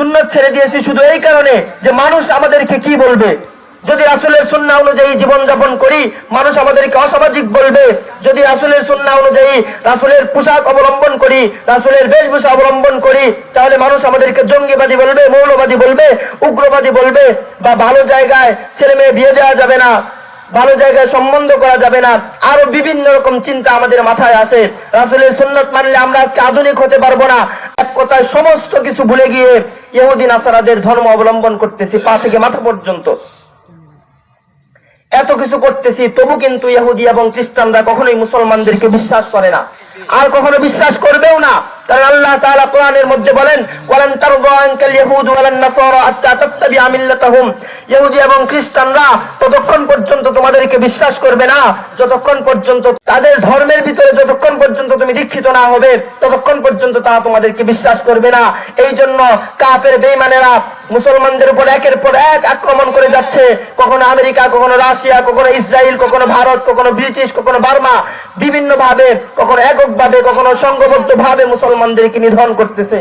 সুন্নাত ছেড়ে দিয়েছি শুধু এই কারণে যে মানুষ আমাদেরকে কি বলবে। যদি রাসূলের সুন্নাহ অনুযায়ী জীবন যাপন করি, মানুষ আমাদেরকে অসামাজিক বলবে। যদি রাসূলের সুন্নাহ অনুযায়ী রাসূলের পোশাক অবলম্বন করি, রাসূলের বেশভূষা অবলম্বন করি, তাহলে মানুষ আমাদেরকে জঙ্গিবাদী বলবে, মৌলবাদী বলবে, উগ্রবাদী বলবে। বা ভালো জায়গায় ছেলে মেয়ে বিয়ে দেওয়া যাবে না, ভালো জায়গায় সম্বন্ধ করা যাবে না, আরো বিভিন্ন রকম চিন্তা আমাদের মাথায় আসে। রাসূলের সুন্নাত মানলে আমরা আজকে আধুনিক হতে পারবো না। এক কথায় সমস্ত কিছু ভুলে গিয়ে ইহুদি নাসারাদের ধর্ম অবলম্বন করতেছি, পা থেকে মাথা পর্যন্ত এত কিছু করতেছি। তবু কিন্তু ইহুদি এবং খ্রিস্টানরা কখনোই মুসলমানদেরকে বিশ্বাস করে না, আর কখনো বিশ্বাস করবেও না। কারণ আল্লাহ তাআলা কোরআনের মধ্যে বলেন, ওয়ালান তারদা আনকাল ইয়াহুদ ওয়ালান নাসারা হাত্তা তাত্তাবিআ মিল্লাতাহুম। ইহুদি এবং খ্রিস্টানরা ততক্ষণ পর্যন্ত তোমাদেরকে বিশ্বাস করবে না যতক্ষণ পর্যন্ত তাদের ধর্মের ভিতরে, যতক্ষণ পর্যন্ত তুমি দীক্ষিত না হবে ততক্ষণ পর্যন্ত তারা তোমাদেরকে বিশ্বাস করবে না। এই জন্য কাফের বেঈমানেরা মুসলমানদের উপর একের পর এক আক্রমণ করে যাচ্ছে। কখনো আমেরিকা, কখনো রাশিয়া, কখনো ইসরায়েল, কখনো ভারত, কখনো ব্রিটিশ, কখনো বার্মা, বিভিন্ন ভাবে, কখনো এককভাবে, কখনো সংঘবদ্ধ ভাবে মুসলমানদেরকে নিধন করতেছে।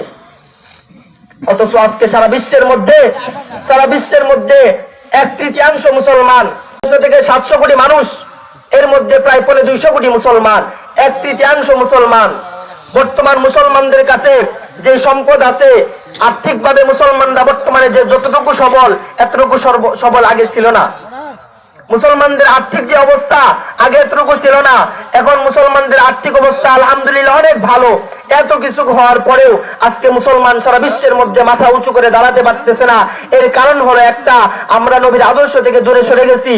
অথচ আজকে সারা বিশ্বের মধ্যে 1/3 মুসলমান, 600 থেকে 700 কোটি মানুষ, এর মধ্যে প্রায় 250 কোটি মুসলমান, 1/3 মুসলমান। বর্তমান মুসলমানদের কাছে যে সম্পদ আছে, আর্থিকভাবে মুসলমানরা বর্তমানে যে যতটুকু সবল, এতটুকু সবল আগে ছিল না। মুসলমানদের আর্থিক যে অবস্থা আগে এতটুকু ছিল না। এখন মুসলমানদের আর্থিক অবস্থা আলহামদুলিল্লাহ অনেক ভালো। এত কিছু হওয়ার পরেও আজকে মুসলমান সারা বিশ্বের মধ্যে মাথা উঁচু করে দাঁড়াতে পারতেছে না। এর কারণ হলো একটা, আমরা নবীর আদর্শ থেকে দূরে সরে গেছি।